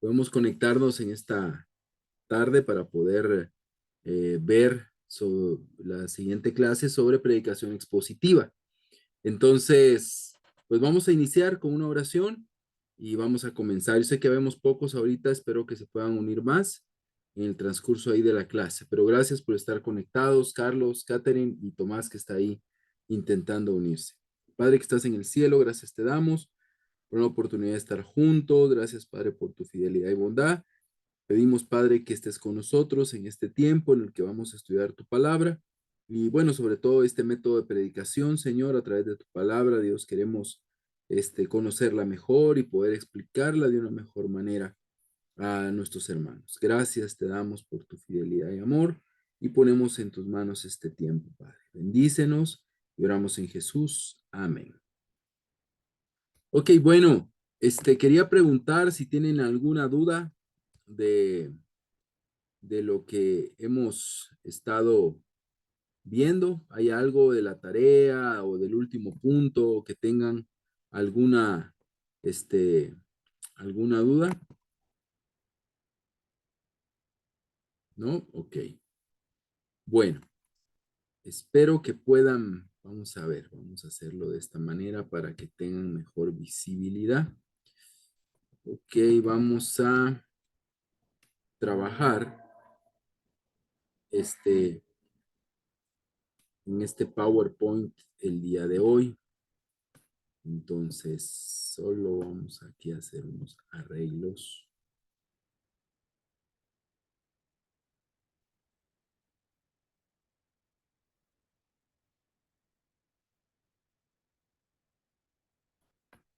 podemos conectarnos en esta tarde para poder ver la siguiente clase sobre predicación expositiva. Entonces, pues vamos a iniciar con una oración y vamos a comenzar. Yo sé que vemos pocos ahorita, espero que se puedan unir más en el transcurso ahí de la clase, pero gracias por estar conectados, Carlos, Catherine y Tomás que está ahí intentando unirse. Padre que estás en el cielo, gracias te damos por la oportunidad de estar juntos. Gracias, Padre, por tu fidelidad y bondad. Pedimos, Padre, que estés con nosotros en este tiempo en el que vamos a estudiar tu palabra. Y bueno, sobre todo este método de predicación, Señor, a través de tu palabra, Dios, queremos conocerla mejor y poder explicarla de una mejor manera a nuestros hermanos. Gracias te damos por tu fidelidad y amor y ponemos en tus manos este tiempo, Padre. Bendícenos y oramos en Jesús. Amén. Ok, bueno, quería preguntar si tienen alguna duda de, de lo que hemos estado viendo. ¿Hay algo de la tarea o del último punto que tengan alguna, este, alguna duda? ¿No? Ok. Bueno, espero que puedan, vamos a ver, vamos a hacerlo de esta manera para que tengan mejor visibilidad. Ok, vamos a trabajar en este PowerPoint el día de hoy. Entonces, solo vamos aquí a hacer unos arreglos.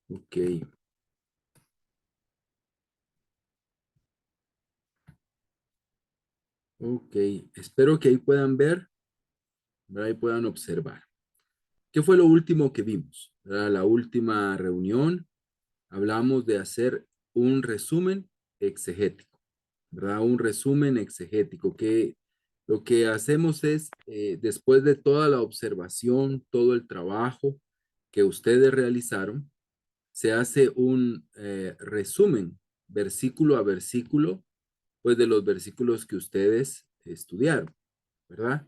Ok. Ok. Espero que ahí puedan ver, ¿verdad? Ahí puedan observar. ¿Qué fue lo último que vimos? ¿Verdad? La última reunión hablamos de hacer un resumen exegético, ¿verdad? Un resumen exegético que lo que hacemos es, después de toda la observación, todo el trabajo que ustedes realizaron, se hace un resumen versículo a versículo, pues de los versículos que ustedes estudiaron, ¿verdad?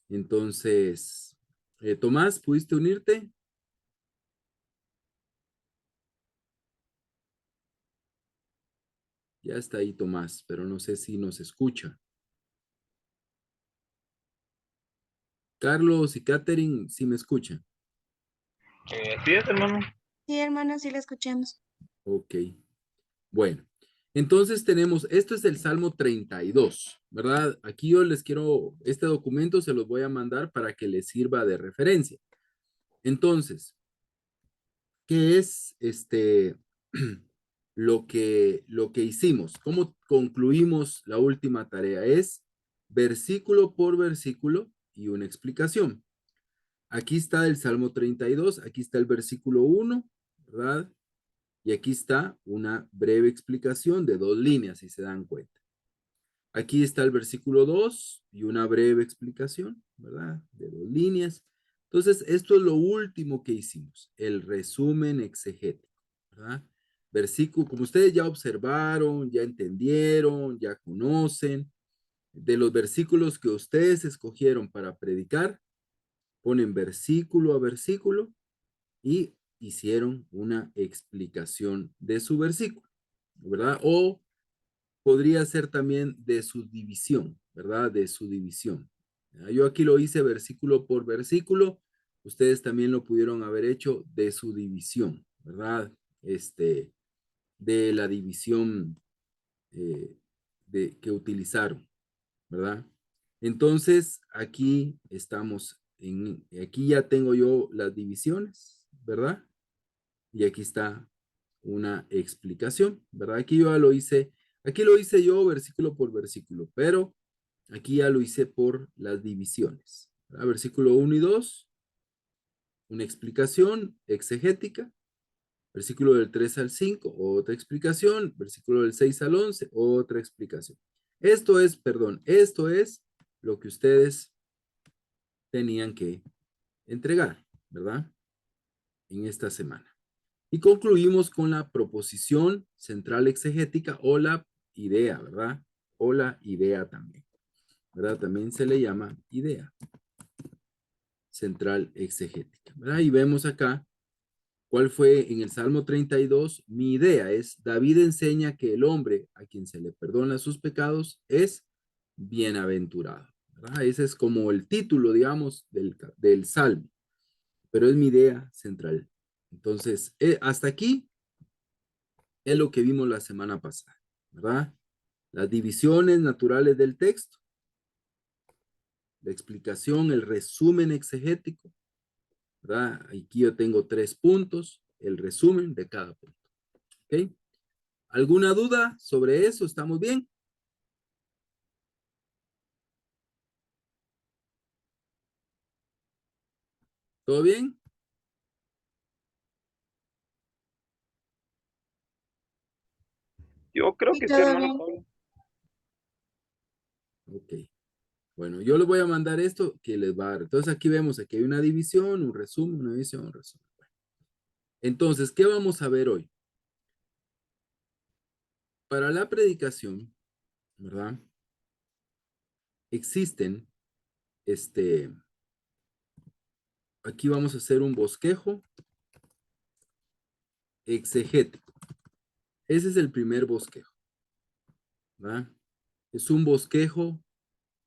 Entonces, Tomás, ¿pudiste unirte? Ya está ahí Tomás, pero no sé si nos escucha. Carlos y Catherine, ¿sí me escuchan? Sí es, hermano. Sí, hermano, sí la escuchamos. Ok, bueno. Entonces tenemos, esto es el Salmo 32, ¿verdad? Aquí yo les quiero, este documento se los voy a mandar para que les sirva de referencia. Entonces, ¿qué es lo que hicimos? ¿Cómo concluimos la última tarea? Es versículo por versículo y una explicación. Aquí está el Salmo 32, aquí está el versículo 1, ¿verdad? Y aquí está una breve explicación de 2 líneas, si se dan cuenta. Aquí está el versículo 2 y una breve explicación, ¿verdad? De 2 líneas. Entonces, esto es lo último que hicimos, el resumen exegético, ¿verdad? Versículo, como ustedes ya observaron, ya entendieron, ya conocen, de los versículos que ustedes escogieron para predicar, ponen versículo a versículo y hicieron una explicación de su versículo, ¿verdad? O podría ser también de su división, ¿verdad? De su división. Yo aquí lo hice versículo por versículo, ustedes también lo pudieron haber hecho de su división, ¿verdad? De la división que utilizaron, ¿verdad? Entonces, aquí estamos, aquí ya tengo yo las divisiones, ¿verdad? Y aquí está una explicación, ¿verdad? Aquí lo hice yo versículo por versículo, pero aquí ya lo hice por las divisiones, ¿verdad? Versículo 1 y 2, una explicación exegética. Versículo del 3 al 5, otra explicación. Versículo del 6 al 11, otra explicación. Esto es lo que ustedes tenían que entregar, ¿verdad? En esta semana. Y concluimos con la proposición central exegética o la idea, ¿verdad? O la idea también, ¿verdad? También se le llama idea central exegética, ¿verdad? Y vemos acá cuál fue en el Salmo 32. Mi idea es, David enseña que el hombre a quien se le perdona sus pecados es bienaventurado, ¿verdad? Ese es como el título, digamos, del Salmo, pero es mi idea central. Entonces, hasta aquí es lo que vimos la semana pasada, ¿verdad? Las divisiones naturales del texto, la explicación, el resumen exegético, ¿verdad? Aquí yo tengo 3 puntos, el resumen de cada punto, ¿ok? ¿Alguna duda sobre eso? ¿Estamos bien? ¿Todo bien? Yo creo Sí, que sí, todo hermano bien. Pablo. Ok. Bueno, yo les voy a mandar esto que les va a dar. Entonces aquí vemos, aquí hay una división, un resumen, una división, un resumen. Bueno, entonces, ¿qué vamos a ver hoy? Para la predicación, ¿verdad? Existen, aquí vamos a hacer un bosquejo exegético. Ese es el primer bosquejo, ¿verdad? Es un bosquejo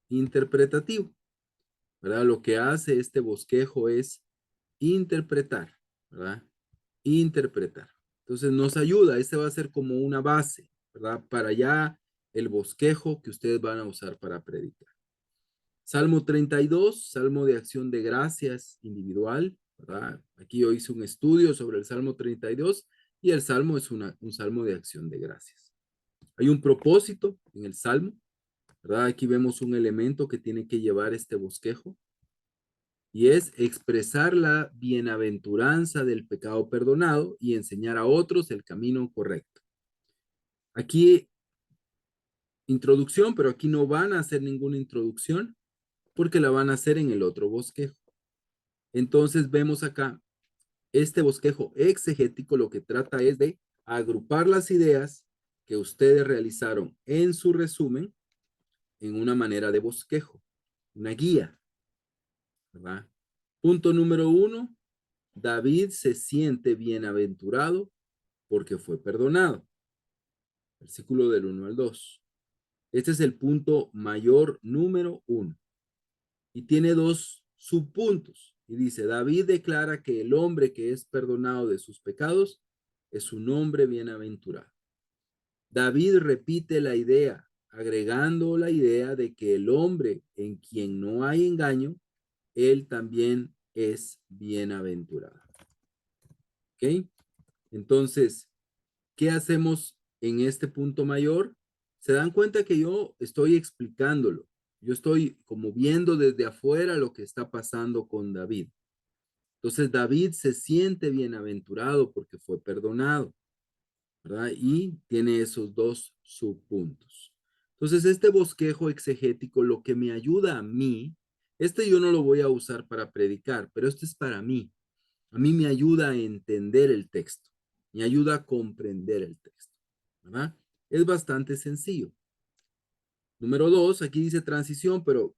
interpretativo, ¿verdad? Lo que hace este bosquejo es interpretar, ¿verdad? Interpretar. Entonces nos ayuda, este va a ser como una base, ¿verdad? Para ya el bosquejo que ustedes van a usar para predicar. Salmo 32, Salmo de acción de gracias individual, ¿verdad? Aquí yo hice un estudio sobre el Salmo 32 y el Salmo es un Salmo de acción de gracias. Hay un propósito en el Salmo, ¿verdad? Aquí vemos un elemento que tiene que llevar este bosquejo y es expresar la bienaventuranza del pecado perdonado y enseñar a otros el camino correcto. Aquí, introducción, pero aquí no van a hacer ninguna introducción porque la van a hacer en el otro bosquejo. Entonces vemos acá, este bosquejo exegético lo que trata es de agrupar las ideas que ustedes realizaron en su resumen en una manera de bosquejo, una guía, ¿verdad? Punto número 1, David se siente bienaventurado porque fue perdonado. Versículo del 1 al 2. Este es el punto mayor número 1. Y tiene 2 subpuntos. Y dice, David declara que el hombre que es perdonado de sus pecados es un hombre bienaventurado. David repite la idea, agregando la idea de que el hombre en quien no hay engaño, él también es bienaventurado. ¿Ok? Entonces, ¿qué hacemos en este punto mayor? Se dan cuenta que yo estoy explicándolo. Yo estoy como viendo desde afuera lo que está pasando con David. Entonces David se siente bienaventurado porque fue perdonado, ¿verdad? Y tiene esos 2 subpuntos. Entonces este bosquejo exegético lo que me ayuda a mí, yo no lo voy a usar para predicar, pero este es para mí. A mí me ayuda a entender el texto, me ayuda a comprender el texto, ¿verdad? Es bastante sencillo. Número 2, aquí dice transición, pero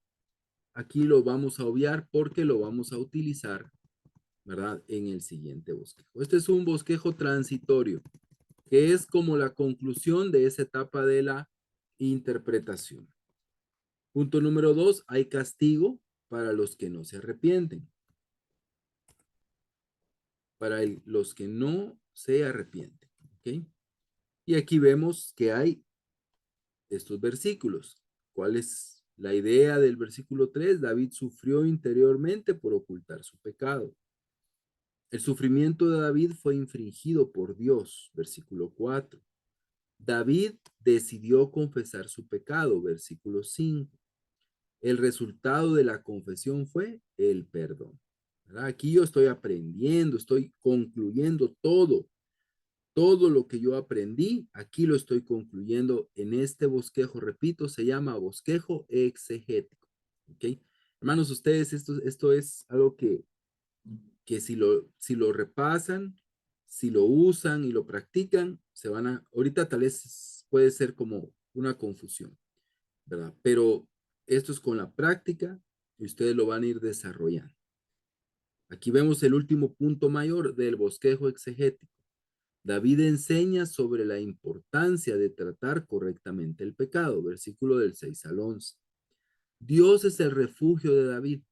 aquí lo vamos a obviar porque lo vamos a utilizar, ¿verdad? En el siguiente bosquejo. Este es un bosquejo transitorio, que es como la conclusión de esa etapa de la interpretación. Punto número 2, hay castigo para los que no se arrepienten. Para los que no se arrepienten, ¿ok? Y aquí vemos que hay estos versículos. ¿Cuál es la idea del versículo 3? David sufrió interiormente por ocultar su pecado. El sufrimiento de David fue infringido por Dios, versículo 4. David decidió confesar su pecado, versículo 5. El resultado de la confesión fue el perdón. ¿Verdad? Aquí yo estoy aprendiendo, estoy concluyendo todo lo que yo aprendí, aquí lo estoy concluyendo en este bosquejo, repito, se llama bosquejo exegético. ¿Ok? Hermanos, ustedes, esto es algo que si lo repasan, si lo usan y lo practican, ahorita tal vez puede ser como una confusión, ¿verdad? Pero esto es con la práctica y ustedes lo van a ir desarrollando. Aquí vemos el último punto mayor del bosquejo exegético. David enseña sobre la importancia de tratar correctamente el pecado, versículo del 6 al 11. Dios es el refugio de David,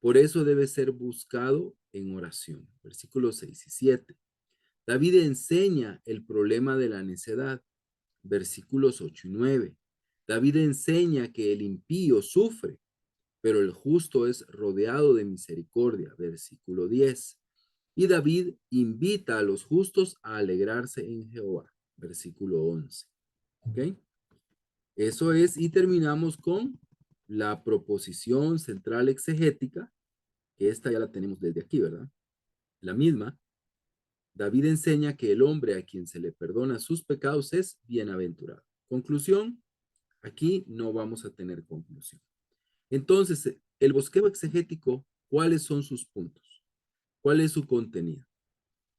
por eso debe ser buscado en oración, versículos 6 y 7. David enseña el problema de la necedad, versículos 8 y 9. David enseña que el impío sufre, pero el justo es rodeado de misericordia, versículo 10. Y David invita a los justos a alegrarse en Jehová, versículo 11. ¿Ok? Eso es, y terminamos con la proposición central exegética, que esta ya la tenemos desde aquí, ¿verdad? La misma. David enseña que el hombre a quien se le perdona sus pecados es bienaventurado. Conclusión, aquí no vamos a tener conclusión. Entonces, el bosquejo exegético, ¿cuáles son sus puntos? ¿Cuál es su contenido?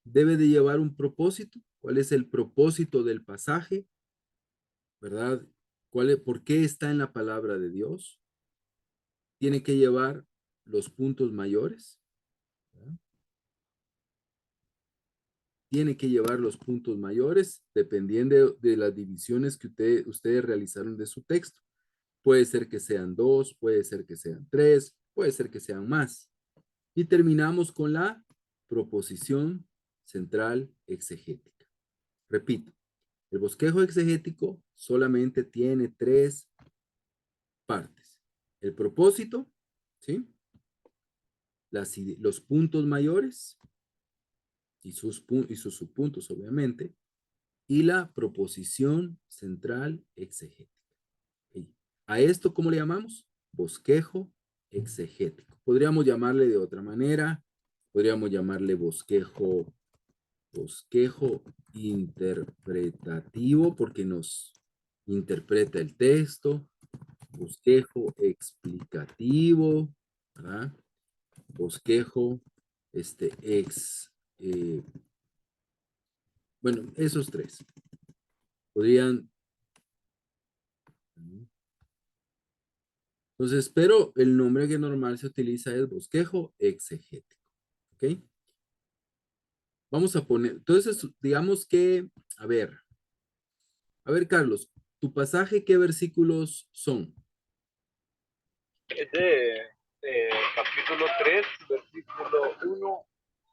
Debe de llevar un propósito. ¿Cuál es el propósito del pasaje? ¿Verdad? ¿Por qué está en la palabra de Dios? Tiene que llevar los puntos mayores. ¿Verdad? Tiene que llevar los puntos mayores dependiendo de las divisiones que ustedes realizaron de su texto. Puede ser que sean 2, puede ser que sean 3, puede ser que sean más. Y terminamos con la proposición central exegética. Repito, el bosquejo exegético solamente tiene 3 partes. El propósito, ¿sí? Los puntos mayores y sus subpuntos, obviamente, y la proposición central exegética. A esto, ¿cómo le llamamos? Bosquejo exegético. Podríamos llamarle de otra manera, podríamos llamarle bosquejo interpretativo porque nos interpreta el texto, bosquejo explicativo, ¿verdad? Bosquejo, bueno, esos 3 podrían. Entonces, pero el nombre que normal se utiliza es bosquejo exegético, ¿ok? Vamos a poner, entonces, digamos que, a ver, Carlos, ¿tu pasaje qué versículos son? Es de capítulo 3, versículo 1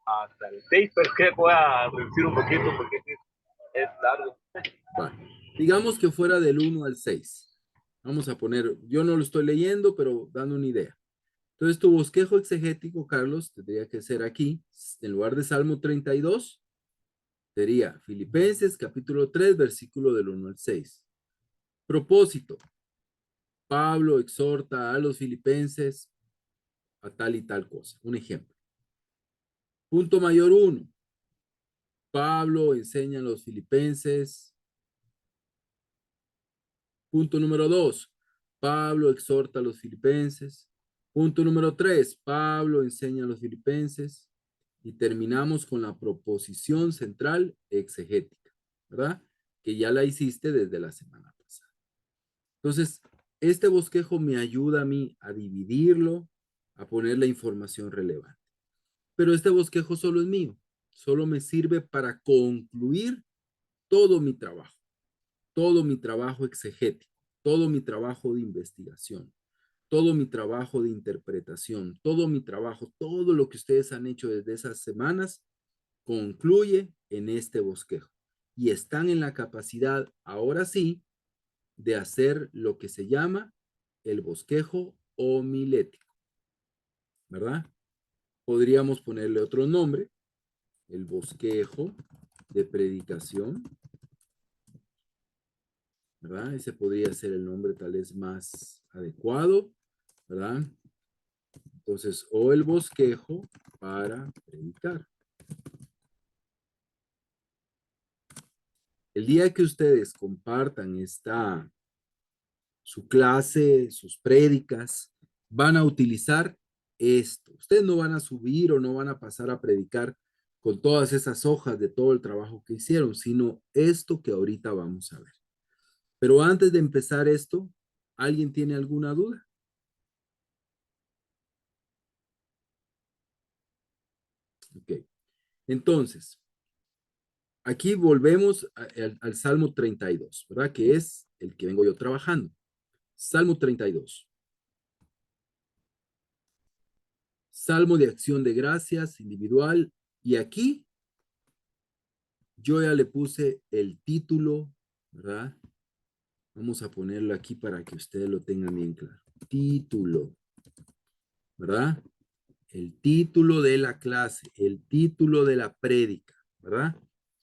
hasta el 6, pero es que voy a reducir un poquito porque es largo. Vale. Digamos que fuera del 1 al 6. Vamos a poner, yo no lo estoy leyendo, pero dando una idea. Entonces, tu bosquejo exegético, Carlos, tendría que ser aquí, en lugar de Salmo 32, sería Filipenses capítulo 3, versículo del 1 al 6. Propósito. Pablo exhorta a los filipenses a tal y tal cosa. Un ejemplo. Punto mayor 1. Pablo enseña a los filipenses. Punto número 2. Pablo exhorta a los filipenses. Punto número 3. Pablo enseña a los filipenses. Y terminamos con la proposición central exegética, ¿verdad? Que ya la hiciste desde la semana pasada. Entonces, este bosquejo me ayuda a mí a dividirlo, a poner la información relevante. Pero este bosquejo solo es mío. Solo me sirve para concluir todo mi trabajo exegético, todo mi trabajo de investigación, todo mi trabajo de interpretación, todo mi trabajo, todo lo que ustedes han hecho desde esas semanas, concluye en este bosquejo. Y están en la capacidad, ahora sí, de hacer lo que se llama el bosquejo homilético, ¿verdad? Podríamos ponerle otro nombre, el bosquejo de predicación, ¿verdad? Ese podría ser el nombre tal vez más adecuado, ¿verdad? Entonces, o el bosquejo para predicar. El día que ustedes compartan su clase, sus prédicas, van a utilizar esto. Ustedes no van a subir o no van a pasar a predicar con todas esas hojas de todo el trabajo que hicieron, sino esto que ahorita vamos a ver. Pero antes de empezar esto, ¿alguien tiene alguna duda? Ok. Entonces, aquí volvemos al Salmo 32, ¿verdad? Que es el que vengo yo trabajando. Salmo 32. Salmo de acción de gracias individual. Y aquí yo ya le puse el título, ¿verdad? Vamos a ponerlo aquí para que ustedes lo tengan bien claro. Título, ¿verdad? El título de la clase, el título de la prédica, ¿verdad?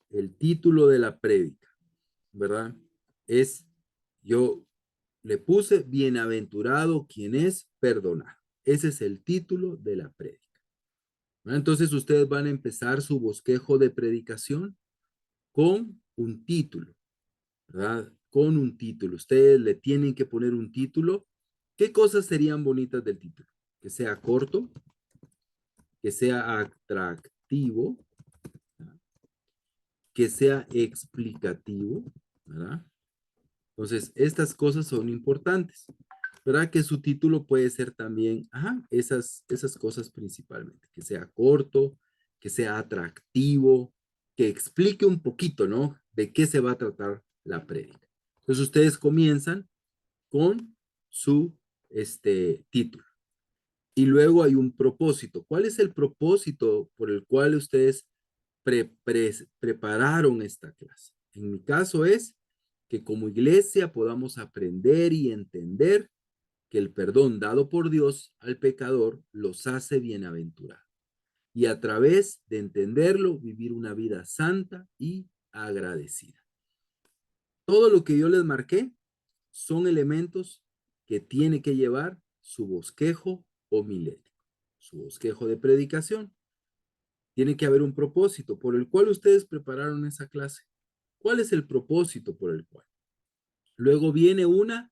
El título de la prédica, ¿verdad? Es, yo le puse bienaventurado quien es perdonado. Ese es el título de la prédica. ¿Verdad? Entonces ustedes van a empezar su bosquejo de predicación con un título, ¿verdad? Con un título. Ustedes le tienen que poner un título. ¿Qué cosas serían bonitas del título? Que sea corto, que sea atractivo, ¿verdad? Que sea explicativo, ¿verdad? Entonces, estas cosas son importantes, ¿verdad? Que su título puede ser también, esas cosas principalmente, que sea corto, que sea atractivo, que explique un poquito, ¿no? De qué se va a tratar la prédica. Entonces, ustedes comienzan con su, título. Y luego hay un propósito. ¿Cuál es el propósito por el cual ustedes prepararon esta clase? En mi caso es que como iglesia podamos aprender y entender que el perdón dado por Dios al pecador los hace bienaventurados. Y a través de entenderlo, vivir una vida santa y agradecida. Todo lo que yo les marqué son elementos que tiene que llevar su bosquejo homilético, su bosquejo de predicación. Tiene que haber un propósito por el cual ustedes prepararon esa clase. ¿Cuál es el propósito por el cual? Luego viene una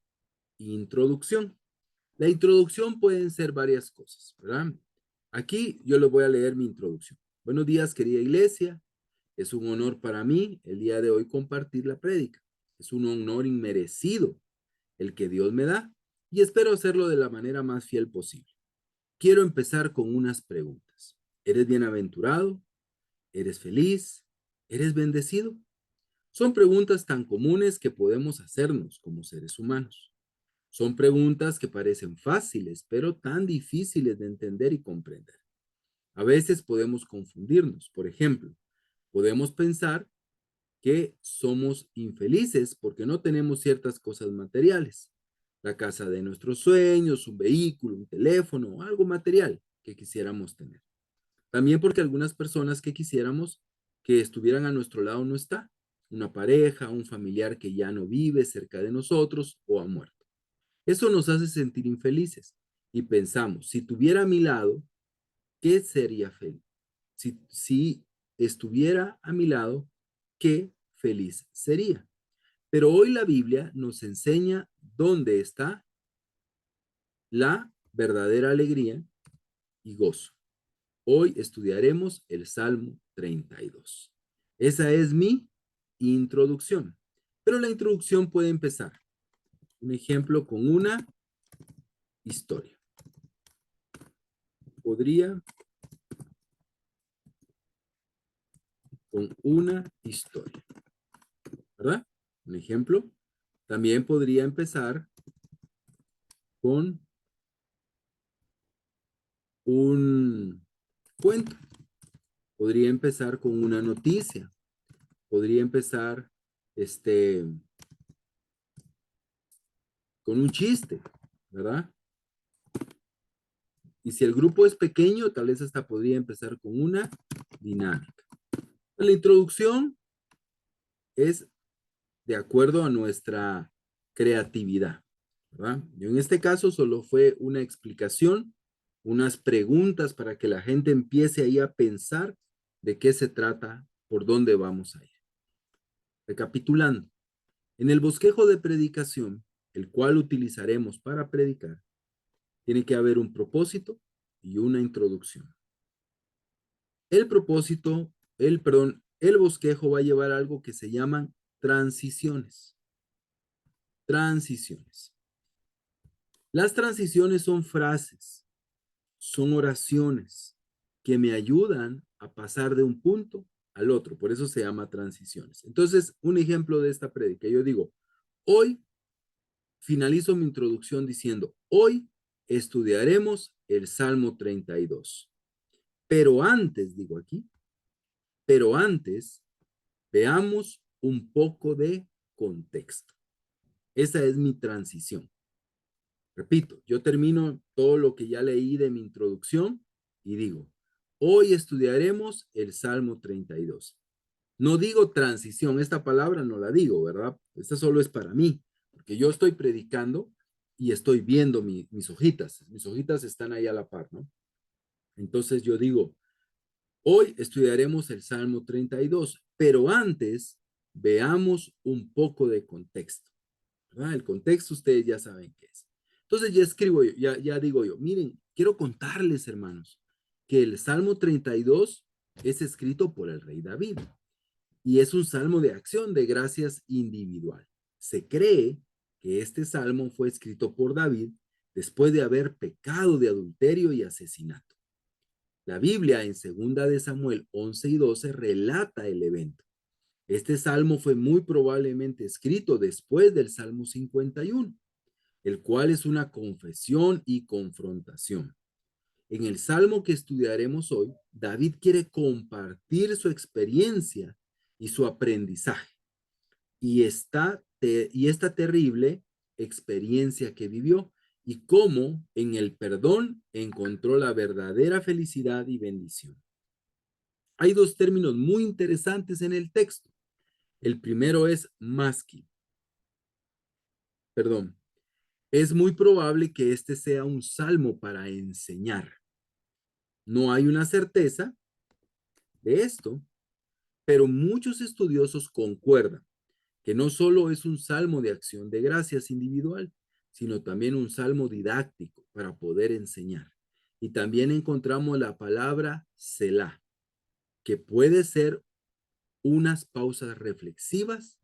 introducción. La introducción pueden ser varias cosas, ¿verdad? Aquí yo les voy a leer mi introducción. Buenos días, querida iglesia. Es un honor para mí el día de hoy compartir la prédica. Es un honor inmerecido el que Dios me da y espero hacerlo de la manera más fiel posible. Quiero empezar con unas preguntas. ¿Eres bienaventurado? ¿Eres feliz? ¿Eres bendecido? Son preguntas tan comunes que podemos hacernos como seres humanos. Son preguntas que parecen fáciles, pero tan difíciles de entender y comprender. A veces podemos confundirnos. Por ejemplo, podemos pensar que somos infelices porque no tenemos ciertas cosas materiales. La casa de nuestros sueños, un vehículo, un teléfono, algo material que quisiéramos tener. También porque algunas personas que quisiéramos que estuvieran a nuestro lado no está. Una pareja, un familiar que ya no vive cerca de nosotros o ha muerto. Eso nos hace sentir infelices y pensamos, si tuviera a mi lado, ¿qué sería feliz? Si estuviera a mi lado, ¿qué feliz sería? Pero hoy la Biblia nos enseña dónde está la verdadera alegría y gozo. Hoy estudiaremos el Salmo 32. Esa es mi introducción. Pero la introducción puede empezar, un ejemplo, con una historia. Podría con una historia, ¿verdad? Un ejemplo. También podría empezar con un cuento. Podría empezar con una noticia. Podría empezar, con un chiste, ¿verdad? Y si el grupo es pequeño, tal vez hasta podría empezar con una dinámica. La introducción es de acuerdo a nuestra creatividad, ¿verdad? Yo en este caso solo fue una explicación, unas preguntas para que la gente empiece ahí a pensar de qué se trata, por dónde vamos a ir. Recapitulando, en el bosquejo de predicación, el cual utilizaremos para predicar, tiene que haber un propósito y una introducción. El propósito el bosquejo va a llevar algo que se llaman transiciones. Transiciones. Las transiciones son frases, son oraciones que me ayudan a pasar de un punto al otro. Por eso se llama transiciones. Entonces, un ejemplo de esta prédica. Yo digo, hoy finalizo mi introducción diciendo, hoy estudiaremos el Salmo 32. Pero antes, digo aquí, pero antes veamos un poco de contexto. Esa es mi transición. Repito, yo termino todo lo que ya leí de mi introducción y digo, hoy estudiaremos el Salmo 32. No digo transición, esta palabra no la digo, ¿verdad? Esta solo es para mí, porque yo estoy predicando y estoy viendo mis hojitas. Mis hojitas están ahí a la par, ¿no? Entonces yo digo, hoy estudiaremos el Salmo 32, pero antes veamos un poco de contexto, ¿verdad? El contexto ustedes ya saben qué es. Entonces ya escribo yo, ya digo yo, miren, quiero contarles, hermanos, que el Salmo 32 es escrito por el rey David y es un salmo de acción de gracias individual. Se cree que este salmo fue escrito por David después de haber pecado de adulterio y asesinato. La Biblia en 2 de Samuel 11 y 12 relata el evento. Este salmo fue muy probablemente escrito después del Salmo 51, el cual es una confesión y confrontación. En el salmo que estudiaremos hoy, David quiere compartir su experiencia y su aprendizaje y esta terrible experiencia que vivió y cómo en el perdón encontró la verdadera felicidad y bendición. Hay dos términos muy interesantes en el texto. El primero es masqui. Perdón. Es muy probable que este sea un salmo para enseñar. No hay una certeza de esto, pero muchos estudiosos concuerdan que no solo es un salmo de acción de gracias individual, sino también un salmo didáctico para poder enseñar. Y también encontramos la palabra Selah, que puede ser unas pausas reflexivas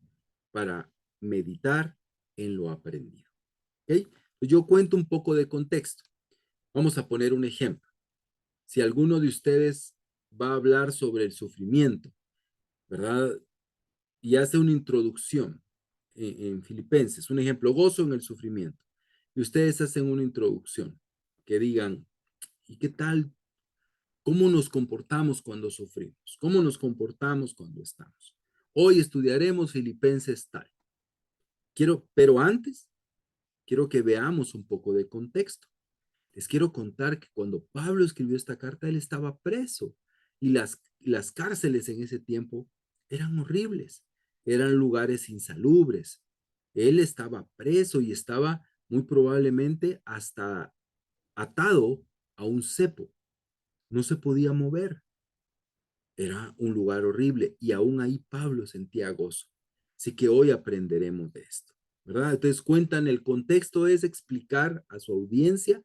para meditar en lo aprendido. ¿Okay? Yo cuento un poco de contexto. Vamos a poner un ejemplo. Si alguno de ustedes va a hablar sobre el sufrimiento, ¿verdad? Y hace una introducción en Filipenses, un ejemplo, gozo en el sufrimiento. Y ustedes hacen una introducción que digan, ¿y qué tal? ¿Cómo nos comportamos cuando sufrimos? ¿Cómo nos comportamos cuando estamos? Hoy estudiaremos Filipenses tal. Pero antes, quiero que veamos un poco de contexto. Les quiero contar que cuando Pablo escribió esta carta, él estaba preso y las cárceles en ese tiempo eran horribles, eran lugares insalubres. Él estaba preso y estaba muy probablemente hasta atado a un cepo. No se podía mover. Era un lugar horrible y aún ahí Pablo sentía gozo. Así que hoy aprenderemos de esto, ¿verdad? Entonces cuentan, el contexto es explicar a su audiencia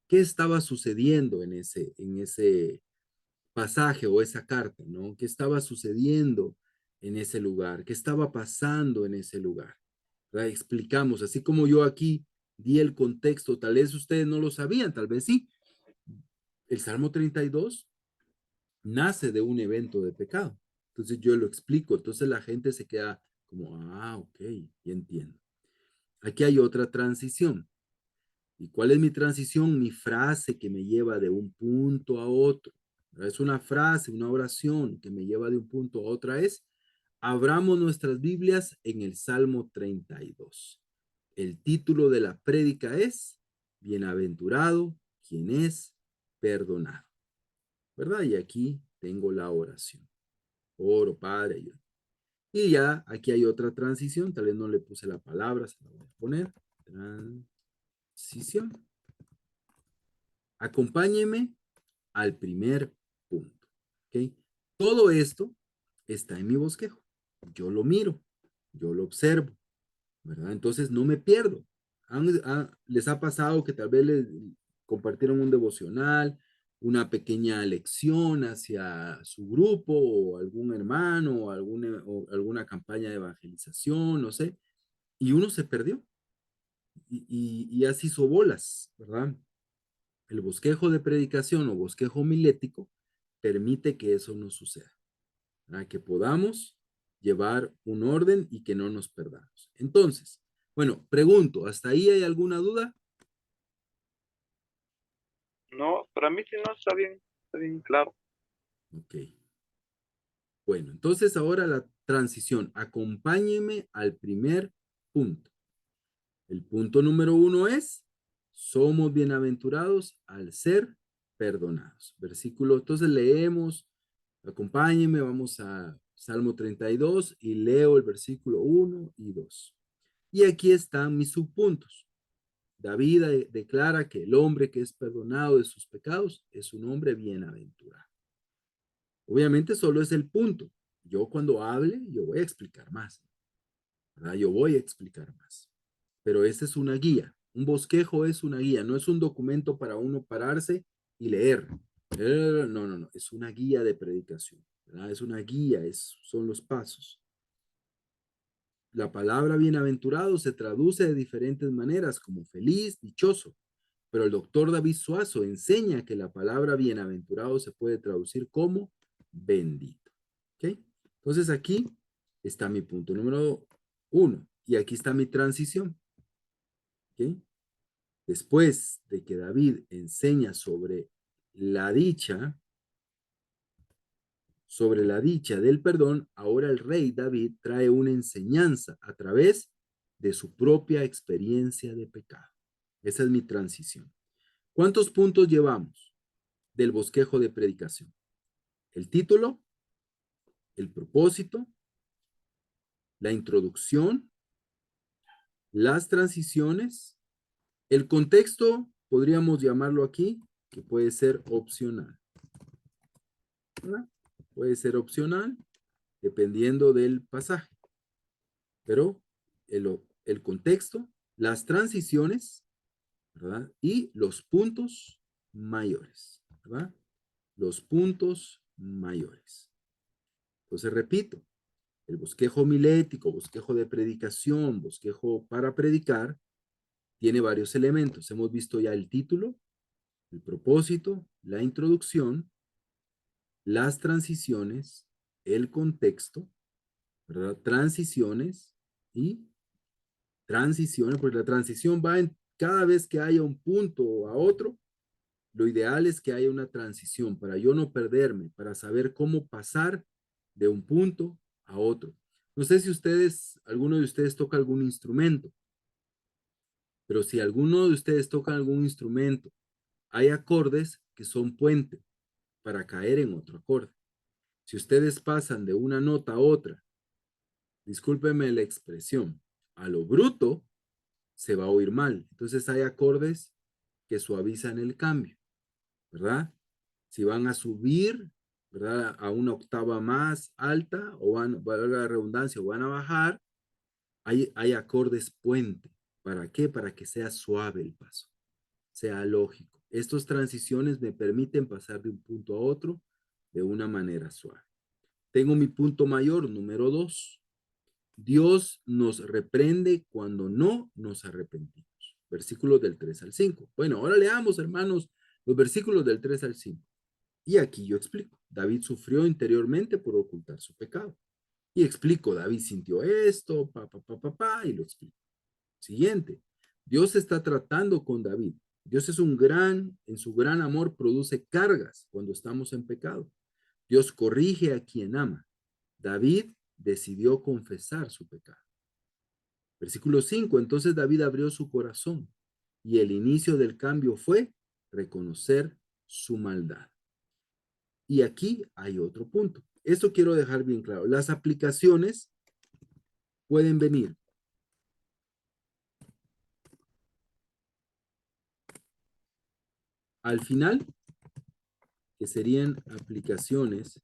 qué estaba sucediendo en ese pasaje o esa carta, ¿no? ¿Qué estaba sucediendo en ese lugar? ¿Qué estaba pasando en ese lugar? ¿Verdad? Explicamos, así como yo aquí di el contexto, tal vez ustedes no lo sabían, tal vez sí. El Salmo 32 nace de un evento de pecado. Entonces yo lo explico, entonces la gente se queda como, ah, ok, ya entiendo. Aquí hay otra transición. ¿Y cuál es mi transición? Mi frase que me lleva de un punto a otro. Es una frase, una oración que me lleva de un punto a otra. Es, abramos nuestras Biblias en el Salmo 32. El título de la prédica es, Bienaventurado quien es perdonado. ¿Verdad? Y aquí tengo la oración. Oro, Padre. Y ya aquí hay otra transición. Tal vez no le puse la palabra, se la voy a poner. Transición. Acompáñeme al primer punto. ¿Okay? Todo esto está en mi bosquejo. Yo lo miro, yo lo observo, ¿verdad? Entonces no me pierdo. ¿Les ha pasado que tal vez les compartieron un devocional una pequeña lección hacia su grupo o algún hermano o alguna campaña de evangelización, no sé, y uno se perdió y así hizo bolas, ¿verdad? El bosquejo de predicación o bosquejo homilético permite que eso no suceda, para que podamos llevar un orden y que no nos perdamos. Entonces, bueno, pregunto, ¿hasta ahí hay alguna duda? No, para mí sí no está bien claro. Ok. Bueno, entonces ahora la transición. Acompáñeme al primer punto. El punto número 1 es, somos bienaventurados al ser perdonados. Versículo, entonces leemos, acompáñeme, vamos a Salmo 32 y leo el versículo 1 y 2. Y aquí están mis subpuntos. David declara que el hombre que es perdonado de sus pecados es un hombre bienaventurado. Obviamente solo es el punto. Yo cuando hable, yo voy a explicar más, ¿verdad? Yo voy a explicar más. Pero esta es una guía. Un bosquejo es una guía, no es un documento para uno pararse y leer. No, no, no, es una guía de predicación, ¿verdad? Es una guía, son los pasos. La palabra bienaventurado se traduce de diferentes maneras, como feliz, dichoso, pero el doctor David Suazo enseña que la palabra bienaventurado se puede traducir como bendito. ¿Ok? Entonces aquí está mi punto número 1 y aquí está mi transición. ¿Ok? Después de que David enseña sobre la dicha del perdón, ahora el rey David trae una enseñanza a través de su propia experiencia de pecado. Esa es mi transición. ¿Cuántos puntos llevamos del bosquejo de predicación? El título, el propósito, la introducción, las transiciones, el contexto, podríamos llamarlo aquí, que puede ser opcional, ¿verdad? Puede ser opcional dependiendo del pasaje, pero el contexto, las transiciones, ¿verdad? Y los puntos mayores, ¿verdad? Los puntos mayores. Entonces, repito, el bosquejo homilético, bosquejo de predicación, bosquejo para predicar, tiene varios elementos. Hemos visto ya el título, el propósito, la introducción, las transiciones, el contexto, ¿verdad? Transiciones y transiciones, porque la transición va en cada vez que haya un punto a otro, lo ideal es que haya una transición para yo no perderme, para saber cómo pasar de un punto a otro. No sé si alguno de ustedes toca algún instrumento, pero si alguno de ustedes toca algún instrumento, hay acordes que son puente para caer en otro acorde. Si ustedes pasan de una nota a otra, discúlpeme la expresión, a lo bruto, se va a oír mal. Entonces hay acordes que suavizan el cambio, ¿verdad? Si van a subir, ¿verdad? A una octava más alta o valga la redundancia, o van a bajar, hay acordes puente. ¿Para qué? Para que sea suave el paso, sea lógico. Estas transiciones me permiten pasar de un punto a otro de una manera suave. Tengo mi punto mayor, número 2. Dios nos reprende cuando no nos arrepentimos. Versículos del 3 al 5. Bueno, ahora leamos, hermanos, los versículos del 3 al 5. Y aquí yo explico. David sufrió interiormente por ocultar su pecado. Y explico, David sintió esto, y lo explico. Siguiente. Dios está tratando con David. Dios en su gran amor produce cargas cuando estamos en pecado. Dios corrige a quien ama. David decidió confesar su pecado. Versículo 5. Entonces David abrió su corazón y el inicio del cambio fue reconocer su maldad. Y aquí hay otro punto. Esto quiero dejar bien claro. Las aplicaciones pueden venir al final, que serían aplicaciones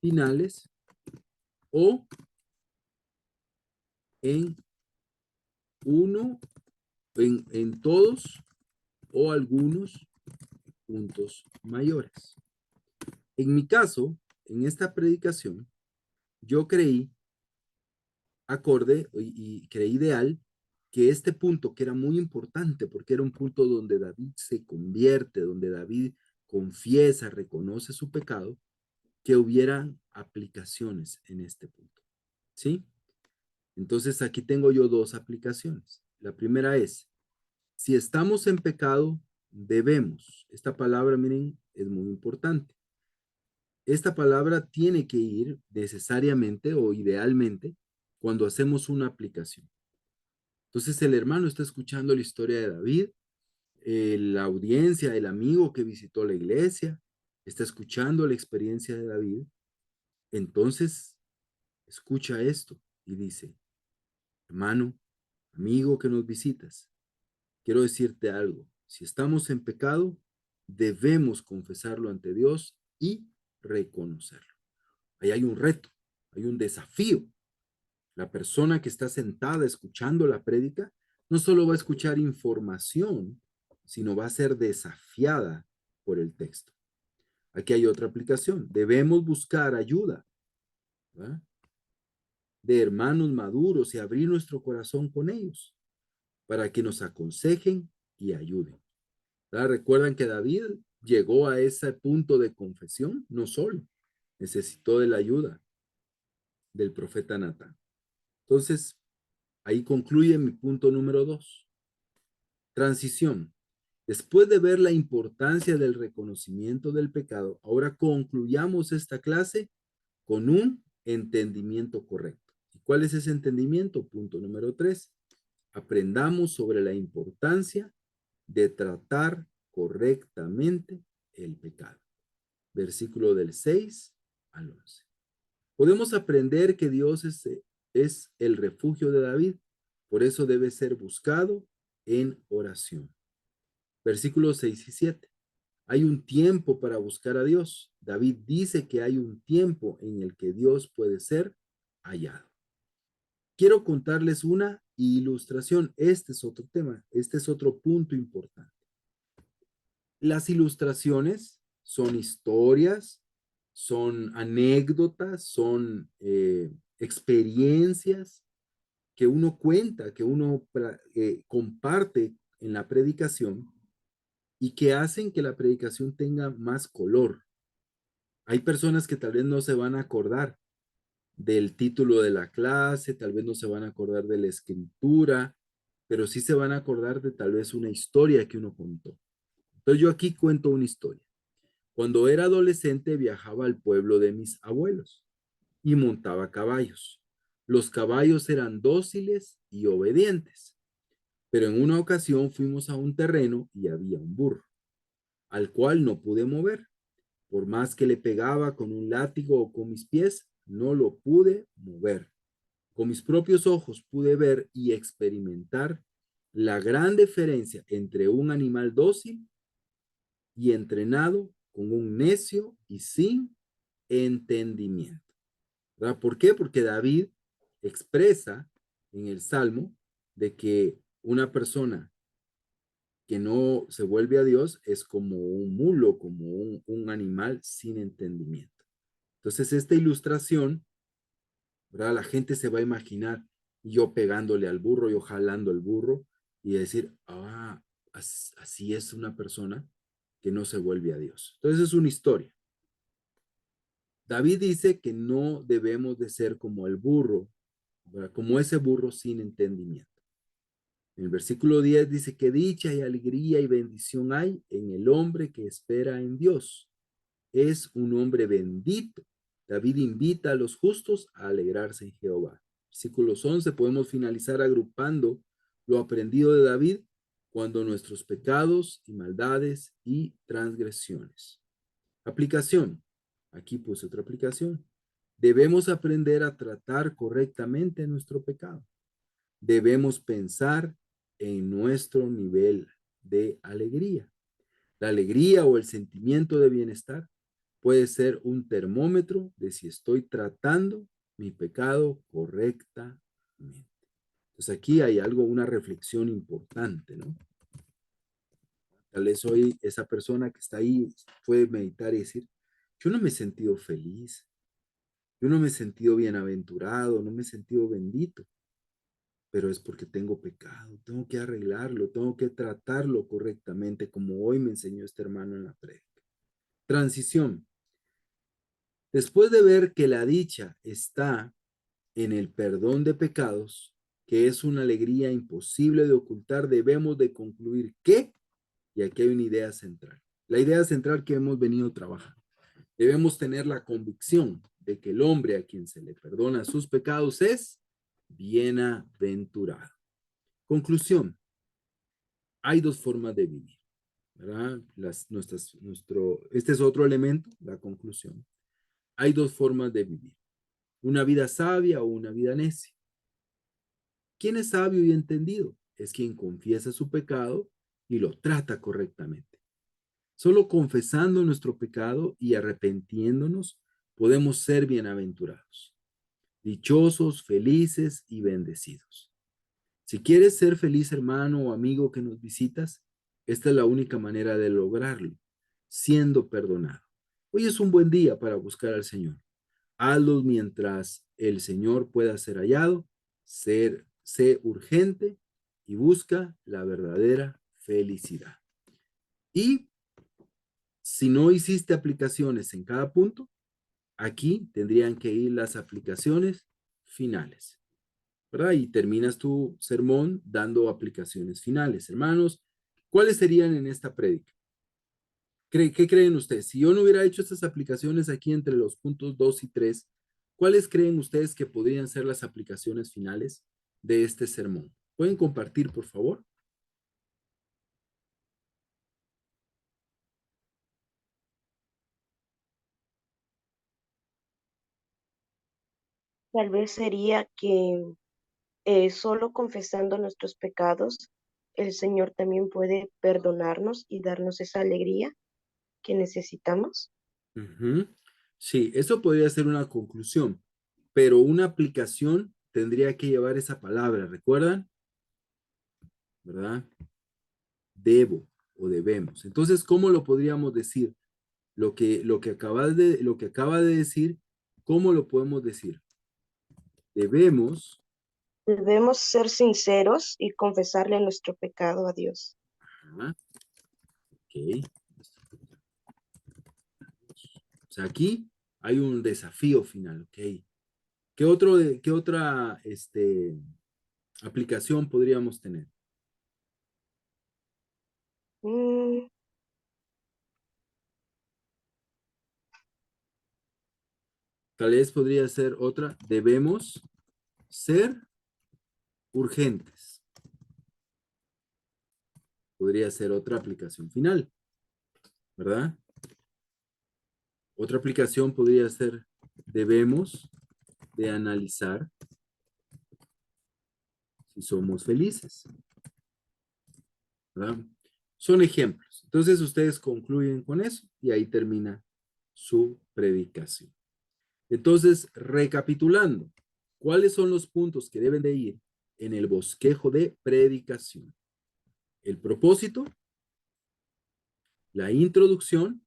finales, o en uno, en todos o algunos puntos mayores. En mi caso, en esta predicación, yo creí acorde y creí ideal que este punto, que era muy importante, porque era un punto donde David se convierte, donde David confiesa, reconoce su pecado, que hubieran aplicaciones en este punto. ¿Sí? Entonces aquí tengo yo dos aplicaciones. La primera es, si estamos en pecado, debemos. Esta palabra, miren, es muy importante. Esta palabra tiene que ir necesariamente o idealmente cuando hacemos una aplicación. Entonces el hermano está escuchando la historia de David, la audiencia, el amigo que visitó la iglesia, está escuchando la experiencia de David. Entonces escucha esto y dice, hermano, amigo que nos visitas, quiero decirte algo. Si estamos en pecado, debemos confesarlo ante Dios y reconocerlo. Ahí hay un reto, hay un desafío. La persona que está sentada escuchando la prédica no solo va a escuchar información, sino va a ser desafiada por el texto. Aquí hay otra aplicación. Debemos buscar ayuda, ¿verdad?, de hermanos maduros y abrir nuestro corazón con ellos para que nos aconsejen y ayuden. ¿Verdad? Recuerdan que David llegó a ese punto de confesión no solo, necesitó de la ayuda del profeta Natán. Entonces, ahí concluye mi punto número 2. Transición. Después de ver la importancia del reconocimiento del pecado, ahora concluyamos esta clase con un entendimiento correcto. ¿Y cuál es ese entendimiento? Punto número 3. Aprendamos sobre la importancia de tratar correctamente el pecado. Versículo del 6 al 11. Podemos aprender que Dios es el refugio de David, por eso debe ser buscado en oración. Versículos 6 y 7. Hay un tiempo para buscar a Dios. David dice que hay un tiempo en el que Dios puede ser hallado. Quiero contarles una ilustración. Este es otro tema, este es otro punto importante. Las ilustraciones son historias, son anécdotas, son experiencias que uno cuenta, que uno comparte en la predicación y que hacen que la predicación tenga más color. Hay personas que tal vez no se van a acordar del título de la clase, tal vez no se van a acordar de la escritura, pero sí se van a acordar de tal vez una historia que uno contó. Entonces yo aquí cuento una historia. Cuando era adolescente viajaba al pueblo de mis abuelos y montaba caballos. Los caballos eran dóciles y obedientes, pero en una ocasión fuimos a un terreno y había un burro, al cual no pude mover. Por más que le pegaba con un látigo o con mis pies, no lo pude mover. Con mis propios ojos pude ver y experimentar la gran diferencia entre un animal dócil y entrenado con un necio y sin entendimiento. ¿Verdad? ¿Por qué? Porque David expresa en el Salmo de que una persona que no se vuelve a Dios es como un mulo, como un animal sin entendimiento. Entonces, esta ilustración, ¿verdad?, la gente se va a imaginar yo pegándole al burro, yo jalando el burro y decir, ah, así es una persona que no se vuelve a Dios. Entonces, es una historia. David dice que no debemos de ser como el burro, ¿verdad?, como ese burro sin entendimiento. En el versículo 10 dice que dicha y alegría y bendición hay en el hombre que espera en Dios. Es un hombre bendito. David invita a los justos a alegrarse en Jehová. Versículos 11 podemos finalizar agrupando lo aprendido de David cuando nuestros pecados y maldades y transgresiones. Aplicación. Aquí puse otra aplicación. Debemos aprender a tratar correctamente nuestro pecado. Debemos pensar en nuestro nivel de alegría. La alegría o el sentimiento de bienestar puede ser un termómetro de si estoy tratando mi pecado correctamente. Entonces aquí hay algo, una reflexión importante, ¿no? Tal vez hoy esa persona que está ahí puede meditar y decir, yo no me he sentido feliz, yo no me he sentido bienaventurado, no me he sentido bendito, pero es porque tengo pecado, tengo que arreglarlo, tengo que tratarlo correctamente, como hoy me enseñó este hermano en la prédica. Transición. Después de ver que la dicha está en el perdón de pecados, que es una alegría imposible de ocultar, debemos de concluir que, y aquí hay una idea central, la idea central que hemos venido trabajando. Debemos tener la convicción de que el hombre a quien se le perdona sus pecados es bienaventurado. Conclusión, hay dos formas de vivir, ¿verdad? Este es otro elemento, la conclusión. Hay dos formas de vivir, una vida sabia o una vida necia. ¿Quién es sabio y entendido? Es quien confiesa su pecado y lo trata correctamente. Solo confesando nuestro pecado y arrepintiéndonos podemos ser bienaventurados, dichosos, felices y bendecidos. Si quieres ser feliz, hermano o amigo que nos visitas, esta es la única manera de lograrlo, siendo perdonado. Hoy es un buen día para buscar al Señor. Hazlo mientras el Señor pueda ser hallado, sé urgente y busca la verdadera felicidad. Y si no hiciste aplicaciones en cada punto, aquí tendrían que ir las aplicaciones finales, ¿verdad? Y terminas tu sermón dando aplicaciones finales. Hermanos, ¿cuáles serían en esta prédica? ¿Qué creen ustedes? Si yo no hubiera hecho estas aplicaciones aquí entre los puntos 2 y 3, ¿cuáles creen ustedes que podrían ser las aplicaciones finales de este sermón? ¿Pueden compartir, por favor? Tal vez sería que solo confesando nuestros pecados, el Señor también puede perdonarnos y darnos esa alegría que necesitamos. Ujú. Sí, eso podría ser una conclusión, pero una aplicación tendría que llevar esa palabra, ¿recuerdan? ¿Verdad? Debo o debemos. Entonces, ¿cómo lo podríamos decir? Lo que acaba de decir, ¿cómo lo podemos decir? Debemos, Debemos ser sinceros y confesarle nuestro pecado a Dios. ajá, ok. O sea, aquí hay un desafío final, ok. ¿Qué otra aplicación podríamos tener? Mm, Tal vez podría ser otra, debemos ser urgentes. Podría ser otra aplicación final, ¿verdad? Otra aplicación podría ser, debemos de analizar si somos felices, ¿verdad? Son ejemplos. Entonces ustedes concluyen con eso y ahí termina su predicación. Entonces, recapitulando, ¿cuáles son los puntos que deben de ir en el bosquejo de predicación? El propósito, la introducción,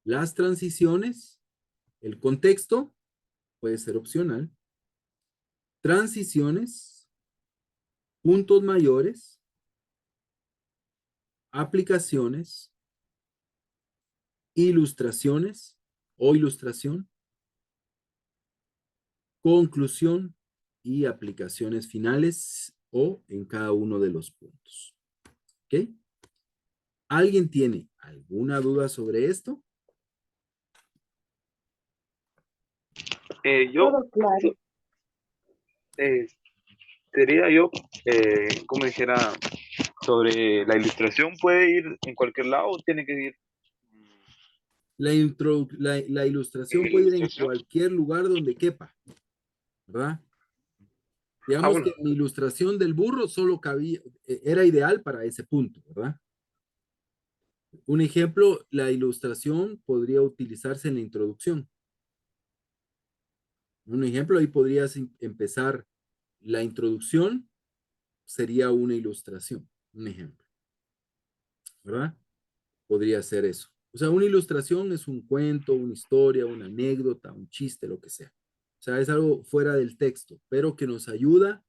las transiciones, el contexto, puede ser opcional, transiciones, puntos mayores, aplicaciones, ilustraciones o ilustración, conclusión y aplicaciones finales o en cada uno de los puntos. ¿Ok? ¿Alguien tiene alguna duda sobre esto? Yo, todo claro. eh, diría yo, como dijera, sobre la ilustración, ¿puede ir en cualquier lado o tiene que ir La en ilustración la puede ir en ilustración? cualquier lugar donde quepa, ¿verdad? Ah, Digamos bueno, que mi ilustración del burro solo cabía, era ideal para ese punto, ¿verdad? Un ejemplo, la ilustración podría utilizarse en la introducción. Un ejemplo, ahí podrías empezar la introducción, sería una ilustración, un ejemplo. ¿verdad? Podría ser eso. O sea, una ilustración es un cuento, una historia, una anécdota, un chiste, lo que sea. O sea, es algo fuera del texto, pero que nos ayuda,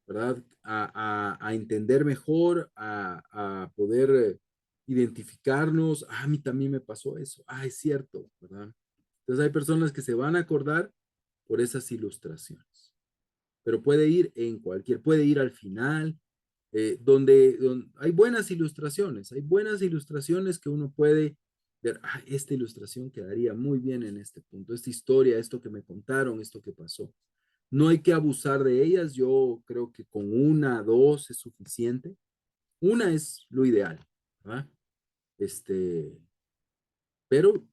¿verdad? A entender mejor, a poder identificarnos. Ah, a mí también me pasó eso. Ah, es cierto, ¿verdad? Entonces hay personas que se van a acordar por esas ilustraciones. Pero puede ir en cualquier, puede ir al final, donde hay buenas ilustraciones que uno puede ver, ah, esta ilustración quedaría muy bien en este punto, esta historia, esto que me contaron, esto que pasó. No hay que abusar de ellas, yo creo que con una, dos es suficiente. Una es lo ideal, ¿verdad? Este, pero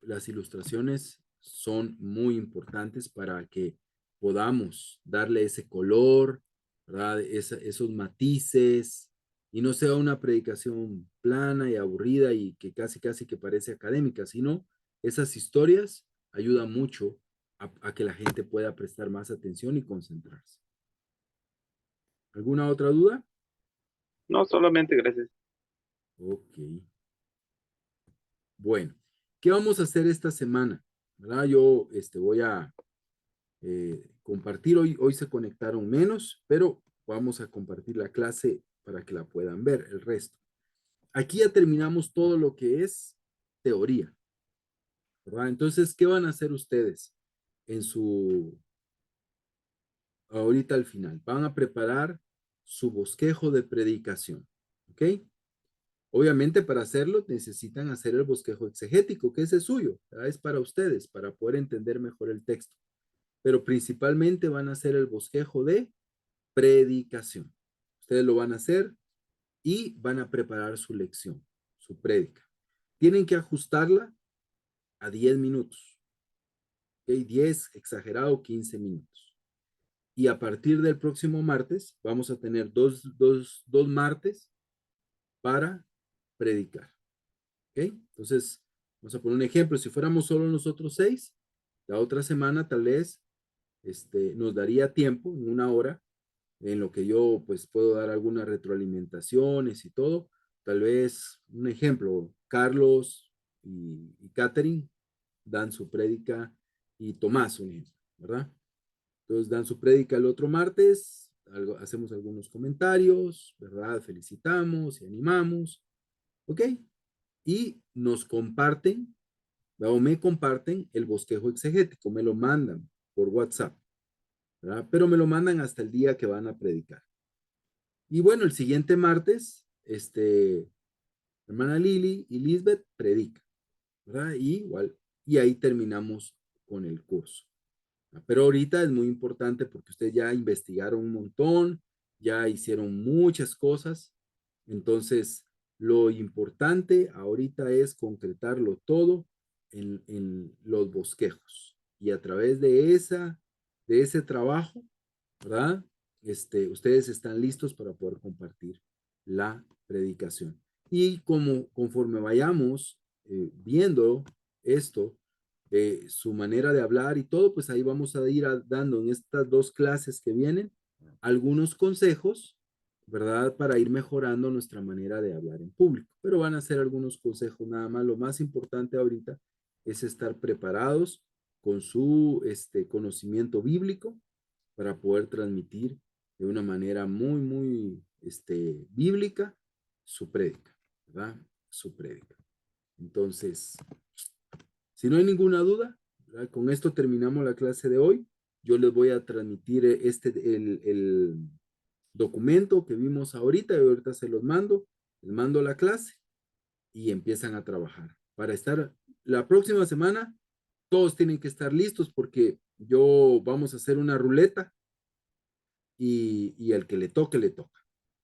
las ilustraciones son muy importantes para que podamos darle ese color, ¿verdad? Esos matices y no sea una predicación plana y aburrida y que casi que parece académica, sino esas historias ayudan mucho a que la gente pueda prestar más atención y concentrarse. ¿Alguna otra duda? No, solamente gracias. Ok. Bueno, ¿qué vamos a hacer esta semana? ¿Verdad? Yo voy a compartir. Hoy se conectaron menos, pero vamos a compartir la clase para que la puedan ver, el resto. Aquí ya terminamos todo lo que es teoría, ¿verdad? Entonces, ¿qué van a hacer ustedes en ahorita al final? Van a preparar su bosquejo de predicación, ¿ok? Obviamente para hacerlo necesitan hacer el bosquejo exegético, que ese es suyo, ¿verdad? Es para ustedes, para poder entender mejor el texto. Pero principalmente van a hacer el bosquejo de predicación. Ustedes lo van a hacer y van a preparar su lección, su prédica. Tienen que ajustarla a 10 minutos, ¿ok? 10, exagerado, 15 minutos. Y a partir del próximo martes vamos a tener dos martes para predicar, ¿ok? Entonces, vamos a poner un ejemplo. Si fuéramos solo nosotros 6, la otra semana tal vez nos daría tiempo, en una hora, en lo que yo pues puedo dar algunas retroalimentaciones y todo. Tal vez un ejemplo, Carlos y Catherine dan su prédica y Tomás un ejemplo, ¿verdad? Entonces dan su prédica el otro martes, hacemos algunos comentarios, ¿verdad? Felicitamos y animamos, ¿ok? Y nos comparten, o me comparten el bosquejo exegético, me lo mandan por WhatsApp, ¿verdad? Pero me lo mandan hasta el día que van a predicar. Y bueno, el siguiente martes, hermana Lili y Lisbeth predican, ¿verdad? Y igual, y ahí terminamos con el curso. Pero ahorita es muy importante porque ustedes ya investigaron un montón, ya hicieron muchas cosas. Entonces, lo importante ahorita es concretarlo todo en los bosquejos. Y a través de ese trabajo, ¿verdad? Ustedes están listos para poder compartir la predicación. Y conforme vayamos viendo esto, su manera de hablar y todo, pues ahí vamos a ir dando en estas dos clases que vienen algunos consejos, ¿verdad? Para ir mejorando nuestra manera de hablar en público. Pero van a ser algunos consejos nada más. Lo más importante ahorita es estar preparados con su conocimiento bíblico para poder transmitir de una manera muy bíblica su prédica, ¿verdad? Su prédica. Entonces, si no hay ninguna duda, ¿verdad? Con esto terminamos la clase de hoy. Yo les voy a transmitir el documento que vimos ahorita y ahorita se los mando, les mando la clase y empiezan a trabajar. Para estar la próxima semana, todos tienen que estar listos porque vamos a hacer una ruleta y el que le toca,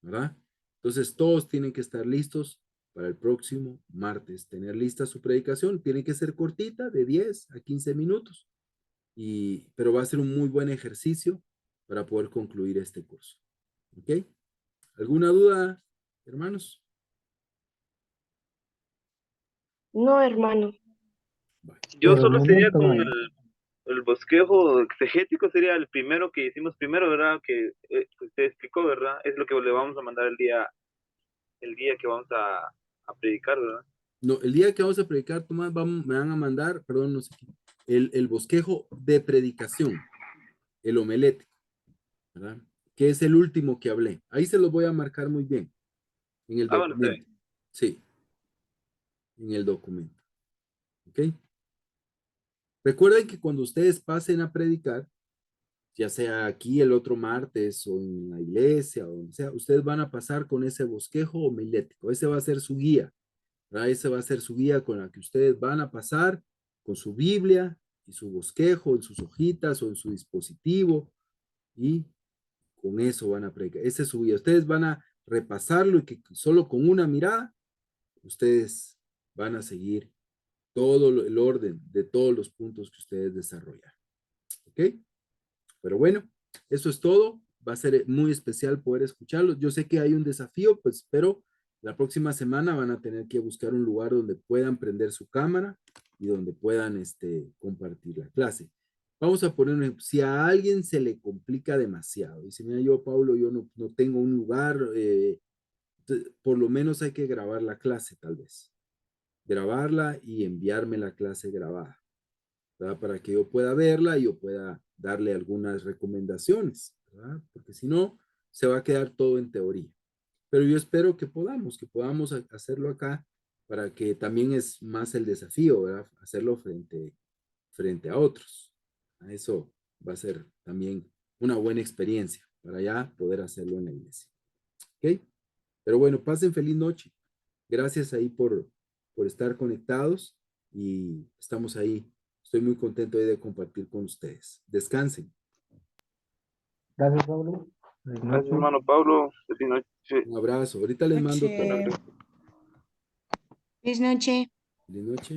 ¿verdad? Entonces todos tienen que estar listos para el próximo martes, tener lista su predicación, tiene que ser cortita, de 10 a 15 minutos, pero va a ser un muy buen ejercicio para poder concluir este curso. ¿Ok? ¿Alguna duda, hermanos? No, hermano. Vale. Yo Por el solo sería momento con no hay. el bosquejo exegético, sería el primero que hicimos primero, ¿verdad? Que usted explicó, ¿verdad? Es lo que le vamos a mandar el día que vamos a a predicar, ¿verdad? No, el día que vamos a predicar, Tomás, me van a mandar, perdón, no sé qué, el bosquejo de predicación, el homilético, ¿verdad? Que es el último que hablé. Ahí se los voy a marcar muy bien en el Bueno, está bien. documento. Sí, en el documento. ¿Ok? Recuerden que cuando ustedes pasen a predicar, ya sea aquí el otro martes o en la iglesia o donde sea, ustedes van a pasar con ese bosquejo homilético. Ese va a ser su guía, ¿verdad? Ese va a ser su guía con la que ustedes van a pasar con su Biblia y su bosquejo en sus hojitas o en su dispositivo y con eso van a predicar. Ese es su guía. Ustedes van a repasarlo y que solo con una mirada, ustedes van a seguir todo el orden de todos los puntos que ustedes desarrollan. ¿Ok? Pero bueno, eso es todo. Va a ser muy especial poder escucharlo. Yo sé que hay un desafío, pues, pero la próxima semana van a tener que buscar un lugar donde puedan prender su cámara y donde puedan compartir la clase. Vamos a poner un ejemplo. Si a alguien se le complica demasiado, dice, mira, yo, Pablo, yo no tengo un lugar, por lo menos hay que grabar la clase, tal vez. Grabarla y enviarme la clase grabada, ¿verdad? Para que yo pueda verla y yo pueda darle algunas recomendaciones, ¿verdad? Porque si no, se va a quedar todo en teoría. Pero yo espero que podamos hacerlo acá para que también es más el desafío, ¿verdad? Hacerlo frente a otros. A eso va a ser también una buena experiencia para ya poder hacerlo en la iglesia. ¿Ok? Pero bueno, pasen feliz noche. Gracias ahí por estar conectados y estamos ahí. Estoy muy contento de compartir con ustedes. Descansen. Gracias, Pablo. Buenas Gracias, noches. hermano Pablo. Feliz noche. Un abrazo. Ahorita les mando todo. Noche. Feliz noche. Feliz noche.